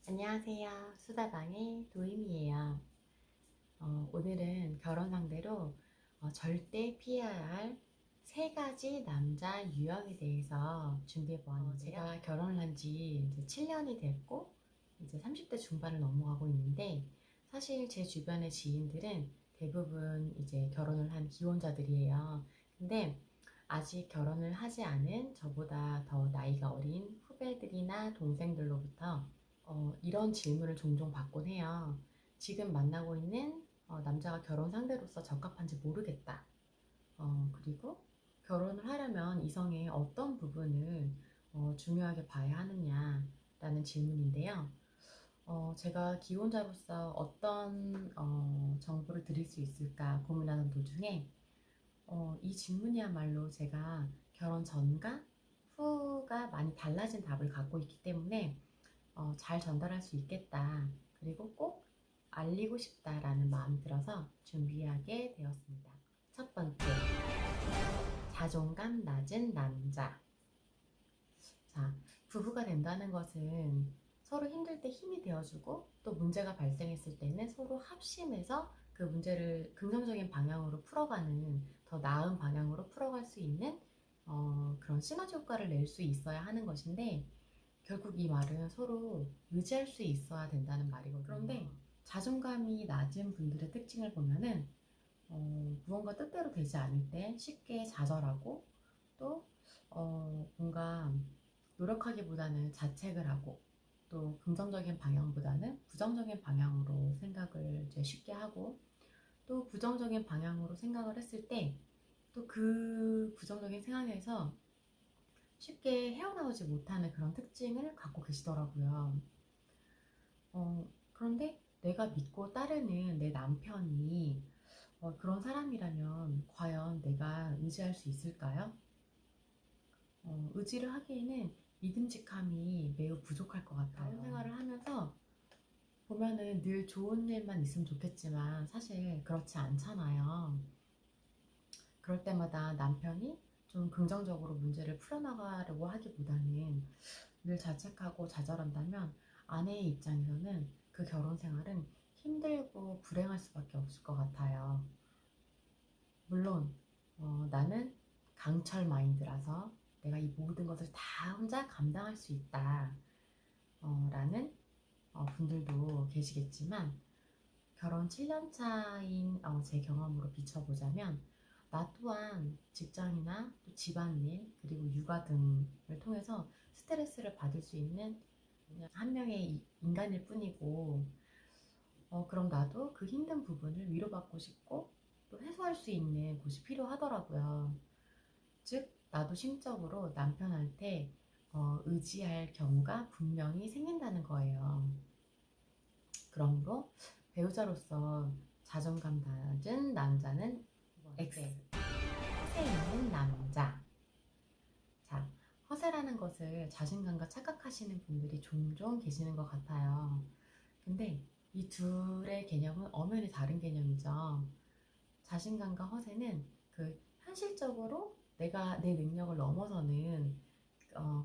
안녕하세요. 수다방의 도임이에요. 오늘은 결혼 상대로 절대 피해야 할 세 가지 남자 유형에 대해서 준비해 보았는데요. 제가 결혼을 한 지 이제 7년이 됐고, 이제 30대 중반을 넘어가고 있는데, 사실 제 주변의 지인들은 대부분 이제 결혼을 한 기혼자들이에요. 근데 아직 결혼을 하지 않은 저보다 더 나이가 어린 후배들이나 동생들로부터 이런 질문을 종종 받곤 해요. 지금 만나고 있는 남자가 결혼 상대로서 적합한지 모르겠다. 그리고 결혼을 하려면 이성의 어떤 부분을 중요하게 봐야 하느냐라는 질문인데요. 제가 기혼자로서 어떤 정보를 드릴 수 있을까 고민하는 도중에 이 질문이야말로 제가 결혼 전과 후가 많이 달라진 답을 갖고 있기 때문에 잘 전달할 수 있겠다. 그리고 꼭 알리고 싶다라는 마음이 들어서 준비하게 되었습니다. 첫 번째, 자존감 낮은 남자. 자, 부부가 된다는 것은 서로 힘들 때 힘이 되어주고 또 문제가 발생했을 때는 서로 합심해서 그 문제를 긍정적인 방향으로 풀어가는 더 나은 방향으로 풀어갈 수 있는 그런 시너지 효과를 낼 수 있어야 하는 것인데 결국 이 말은 서로 의지할 수 있어야 된다는 말이거든요. 그런데 자존감이 낮은 분들의 특징을 보면은 무언가 뜻대로 되지 않을 때 쉽게 좌절하고 또 뭔가 노력하기보다는 자책을 하고 또 긍정적인 방향보다는 부정적인 방향으로 생각을 이제 쉽게 하고 또 부정적인 방향으로 생각을 했을 때 또 그 부정적인 상황에서 쉽게 헤어나오지 못하는 그런 특징을 갖고 계시더라고요. 그런데 내가 믿고 따르는 내 남편이 그런 사람이라면 과연 내가 의지할 수 있을까요? 의지를 하기에는 믿음직함이 매우 부족할 것 같아요. 결혼 생활을 하면서 보면은 늘 좋은 일만 있으면 좋겠지만 사실 그렇지 않잖아요. 그럴 때마다 남편이 좀 긍정적으로 문제를 풀어나가려고 하기보다는 늘 자책하고 좌절한다면 아내의 입장에서는 그 결혼 생활은 힘들고 불행할 수밖에 없을 것 같아요. 물론 나는 강철 마인드라서 내가 이 모든 것을 다 혼자 감당할 수 있다 라는 분들도 계시겠지만 결혼 7년 차인 제 경험으로 비춰보자면 나 또한 직장이나 또 집안일 그리고 육아 등을 통해서 스트레스를 받을 수 있는 그냥 한 명의 인간일 뿐이고 그럼 나도 그 힘든 부분을 위로받고 싶고 또 해소할 수 있는 곳이 필요하더라고요. 즉 나도 심적으로 남편한테 의지할 경우가 분명히 생긴다는 거예요. 그러므로 배우자로서 자존감 낮은 남자는 X. 허세 있는 남자. 자, 허세라는 것을 자신감과 착각하시는 분들이 종종 계시는 것 같아요. 근데 이 둘의 개념은 엄연히 다른 개념이죠. 자신감과 허세는 그 현실적으로 내가 내 능력을 넘어서는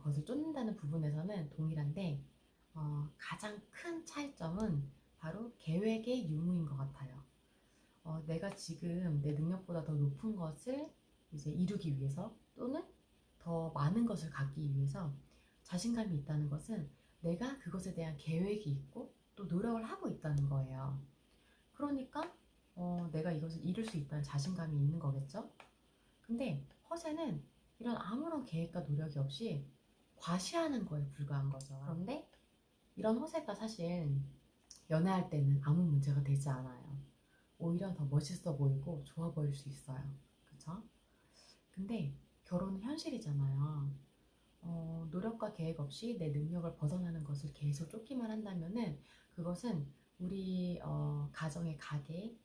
것을 쫓는다는 부분에서는 동일한데 가장 큰 차이점은 바로 계획의 유무인 것 같아요. 내가 지금 내 능력보다 더 높은 것을 이제 이루기 위해서 또는 더 많은 것을 갖기 위해서 자신감이 있다는 것은 내가 그것에 대한 계획이 있고 또 노력을 하고 있다는 거예요. 그러니까 내가 이것을 이룰 수 있다는 자신감이 있는 거겠죠? 근데 허세는 이런 아무런 계획과 노력이 없이 과시하는 거에 불과한 거죠. 그런데 이런 허세가 사실 연애할 때는 아무 문제가 되지 않아요. 오히려 더 멋있어 보이고 좋아 보일 수 있어요. 그쵸? 근데 결혼은 현실이잖아요. 노력과 계획 없이 내 능력을 벗어나는 것을 계속 쫓기만 한다면은 그것은 우리 가정의 가게에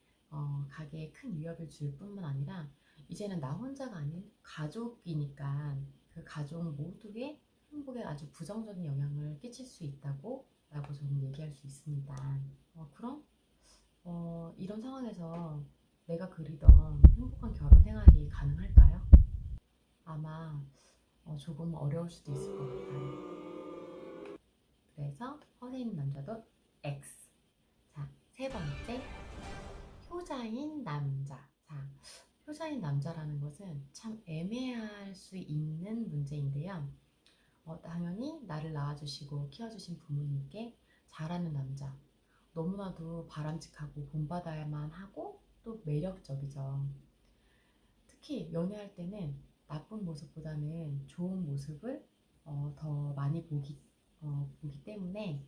큰 위협을 줄 뿐만 아니라 이제는 나 혼자가 아닌 가족이니까 그 가족 모두의 행복에 아주 부정적인 영향을 끼칠 수 있다고 라고 저는 얘기할 수 있습니다. 그럼 이런 상황에서 내가 그리던 행복한 결혼 생활이 가능할까요? 아마 조금 어려울 수도 있을 것 같아요. 그래, X에서 허세 있는 남자도 X. 자, 세 번째, 효자인 남자. 자, 효자인 남자라는 것은 참 애매할 수 있는 문제인데요. 당연히 나를 낳아주시고 키워주신 부모님께 잘하는 남자. 너무나도 바람직하고 본받아야만 하고 또 매력적이죠. 특히 연애할 때는 나쁜 모습보다는 좋은 모습을 더 많이 보기 때문에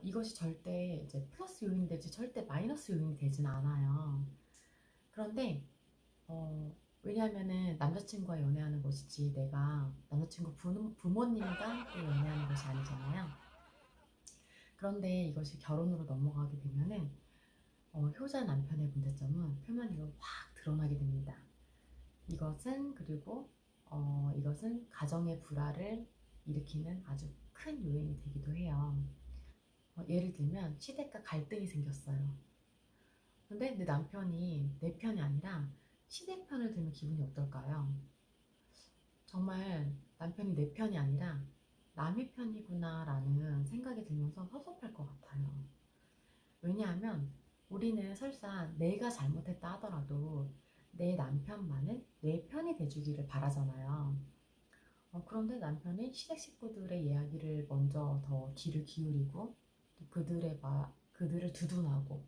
이것이 절대 이제 플러스 요인이 되지 절대 마이너스 요인이 되진 않아요. 그런데 왜냐하면은 남자친구와 연애하는 것이지 내가 남자친구 부모님과 함께 연애하는 것이 아니잖아요. 그런데 이것이 결혼으로 넘어가게 되면은 효자 남편의 문제점은 표면으로 확 드러나게 됩니다. 이것은 가정의 불화를 일으키는 아주 큰 요인이 되기도 해요. 예를 들면 시댁과 갈등이 생겼어요. 근데 내 남편이 내 편이 아니라 시댁 편을 들면 기분이 어떨까요? 정말 남편이 내 편이 아니라 남의 편이구나 라는 생각이 들면서 섭섭할 것 같아요. 왜냐하면 우리는 설사 내가 잘못했다 하더라도 내 남편만은 내 편이 돼주기를 바라잖아요. 그런데 남편이 시댁 식구들의 이야기를 먼저 더 귀를 기울이고 또 그들을 두둔하고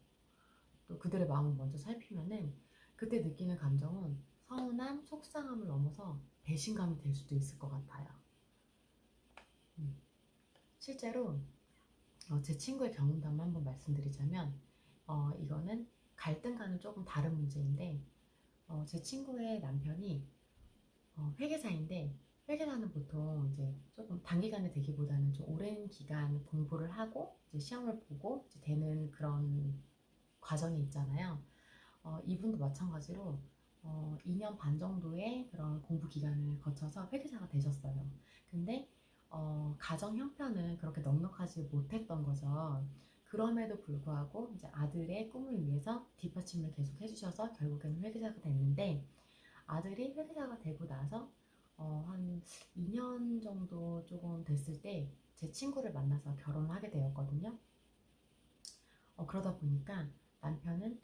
또 그들의 마음을 먼저 살피면은 그때 느끼는 감정은 서운함, 속상함을 넘어서 배신감이 될 수도 있을 것 같아요. 실제로 제 친구의 경험담을 한번 말씀드리자면 이거는 갈등과는 조금 다른 문제인데 제 친구의 남편이 회계사인데 회계사는 보통 이제 조금 단기간에 되기보다는 좀 오랜 기간 공부를 하고 이제 시험을 보고 이제 되는 그런 과정이 있잖아요. 이분도 마찬가지로 2년 반 정도의 그런 공부 기간을 거쳐서 회계사가 되셨어요. 근데 가정 형편은 그렇게 넉넉하지 못했던 거죠. 그럼에도 불구하고 이제 아들의 꿈을 위해서 뒷받침을 계속 해주셔서 결국에는 회계사가 됐는데 아들이 회계사가 되고 나서 한 2년 정도 조금 됐을 때 제 친구를 만나서 결혼을 하게 되었거든요. 그러다 보니까 남편은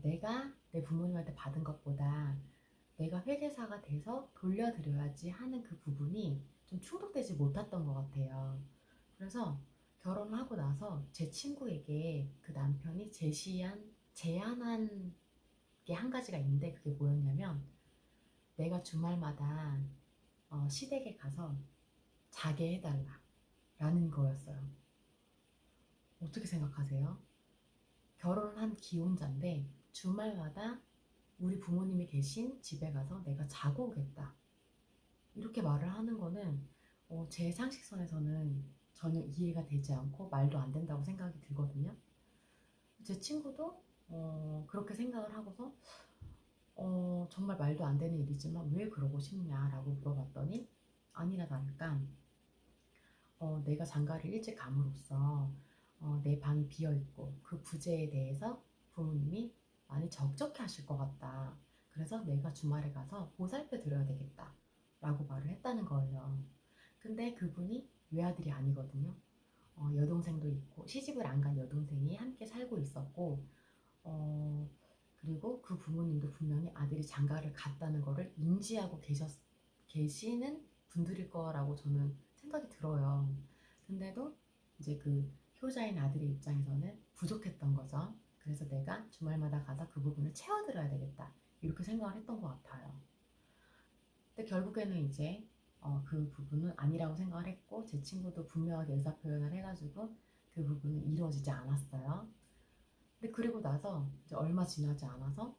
내가 내 부모님한테 받은 것보다 내가 회계사가 돼서 돌려드려야지 하는 그 부분이 좀 충족되지 못했던 것 같아요. 그래서 결혼을 하고 나서 제 친구에게 그 남편이 제안한 게 한 가지가 있는데 그게 뭐였냐면 내가 주말마다 시댁에 가서 자게 해달라 라는 거였어요. 어떻게 생각하세요? 결혼을 한 기혼자인데 주말마다 우리 부모님이 계신 집에 가서 내가 자고 오겠다 이렇게 말을 하는 거는 제 상식선에서는 전혀 이해가 되지 않고 말도 안 된다고 생각이 들거든요. 제 친구도 그렇게 생각을 하고서 정말 말도 안 되는 일이지만 왜 그러고 싶냐라고 물어봤더니 아니나 다를까 내가 장가를 일찍 감으로써 내 방이 비어있고 그 부재에 대해서 부모님이 많이 적적해 하실 것 같다. 그래서 내가 주말에 가서 보살펴 드려야 되겠다. 라고 말을 했다는 거예요. 근데 그분이 외아들이 아니거든요. 여동생도 있고 시집을 안 간 여동생이 함께 살고 있었고 그리고 그 부모님도 분명히 아들이 장가를 갔다는 거를 인지하고 계시는 분들일 거라고 저는 생각이 들어요. 근데도 이제 그 효자인 아들의 입장에서는 부족했던 거죠. 그래서 내가 주말마다 가서 그 부분을 채워드려야 되겠다. 이렇게 생각을 했던 것 같아요. 근데 결국에는 이제 그 부분은 아니라고 생각을 했고 제 친구도 분명하게 의사표현을 해가지고 그 부분은 이루어지지 않았어요. 근데 그리고 나서 이제 얼마 지나지 않아서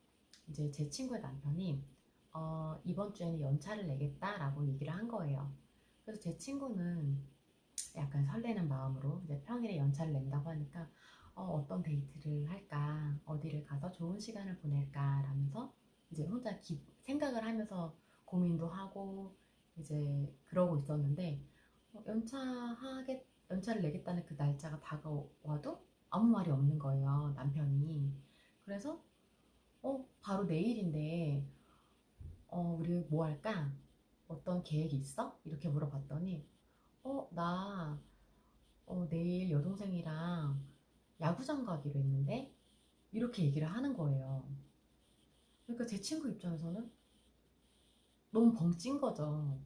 이제 제 친구의 남편이 이번 주에는 연차를 내겠다라고 얘기를 한 거예요. 그래서 제 친구는 약간 설레는 마음으로 이제 평일에 연차를 낸다고 하니까 어떤 데이트를 할까, 어디를 가서 좋은 시간을 보낼까 라면서 이제 혼자 생각을 하면서 고민도 하고 이제 그러고 있었는데 연차를 내겠다는 그 날짜가 다가와도 아무 말이 없는 거예요, 남편이. 그래서 바로 내일인데 우리 뭐 할까? 어떤 계획이 있어? 이렇게 물어봤더니 나 내일 여동생이랑 야구장 가기로 했는데 이렇게 얘기를 하는 거예요. 그러니까 제 친구 입장에서는 너무 벙찐 거죠.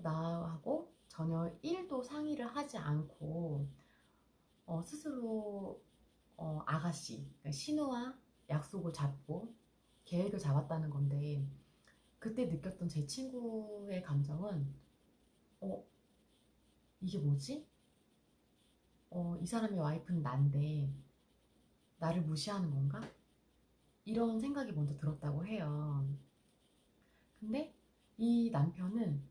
나하고 전혀 1도 상의를 하지 않고 스스로 아가씨, 그러니까 신우와 약속을 잡고 계획을 잡았다는 건데 그때 느꼈던 제 친구의 감정은 어, 이게 뭐지? 이 사람의 와이프는 난데 나를 무시하는 건가? 이런 생각이 먼저 들었다고 해요. 근데 이 남편은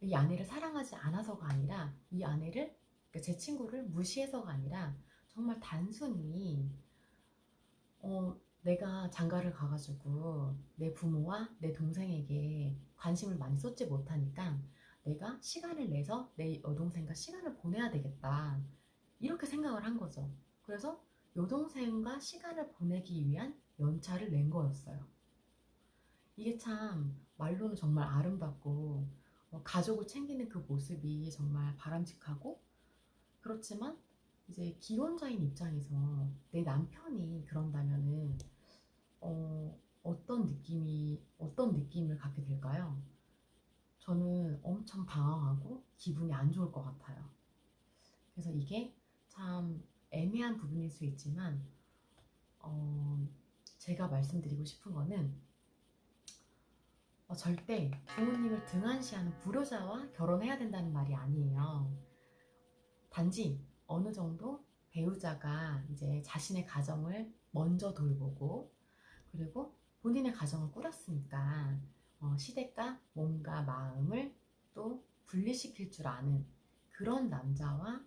이 아내를 사랑하지 않아서가 아니라 이 아내를, 그러니까 제 친구를 무시해서가 아니라 정말 단순히 내가 장가를 가가지고 내 부모와 내 동생에게 관심을 많이 쏟지 못하니까 내가 시간을 내서 내 여동생과 시간을 보내야 되겠다. 이렇게 생각을 한 거죠. 그래서 여동생과 시간을 보내기 위한 연차를 낸 거였어요. 이게 참 말로는 정말 아름답고 가족을 챙기는 그 모습이 정말 바람직하고 그렇지만 이제 기혼자인 입장에서 내 남편이 그런다면은 어떤 느낌을 갖게 될까요? 저는 엄청 방황하고 기분이 안 좋을 것 같아요. 그래서 이게 참 애매한 부분일 수 있지만 어, 제가 말씀드리고 싶은 거는 절대 부모님을 등한시하는 불효자와 결혼해야 된다는 말이 아니에요. 단지 어느 정도 배우자가 이제 자신의 가정을 먼저 돌보고 그리고 본인의 가정을 꾸렸으니까 시댁과 몸과 마음을 또 분리시킬 줄 아는 그런 남자와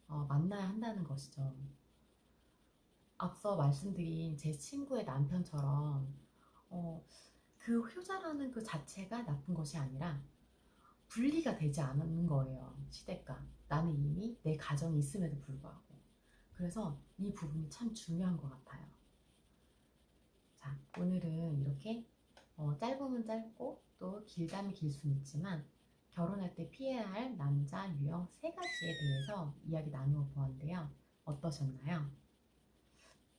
만나야 한다는 것이죠. 앞서 말씀드린 제 친구의 남편처럼 어, 그 효자라는 그 자체가 나쁜 것이 아니라 분리가 되지 않는 거예요. 시댁과 나는 이미 내 가정이 있음에도 불구하고 그래서 이 부분이 참 중요한 것 같아요. 자, 오늘은 이렇게 짧으면 짧고 또 길다면 길 수는 있지만 결혼할 때 피해야 할 남자 유형 3가지에 대해서 이야기 나누어 보았는데요. 어떠셨나요?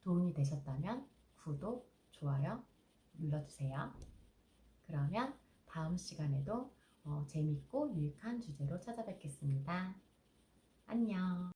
도움이 되셨다면 구독, 좋아요 눌러주세요. 그러면 다음 시간에도 재밌고 유익한 주제로 찾아뵙겠습니다. 안녕.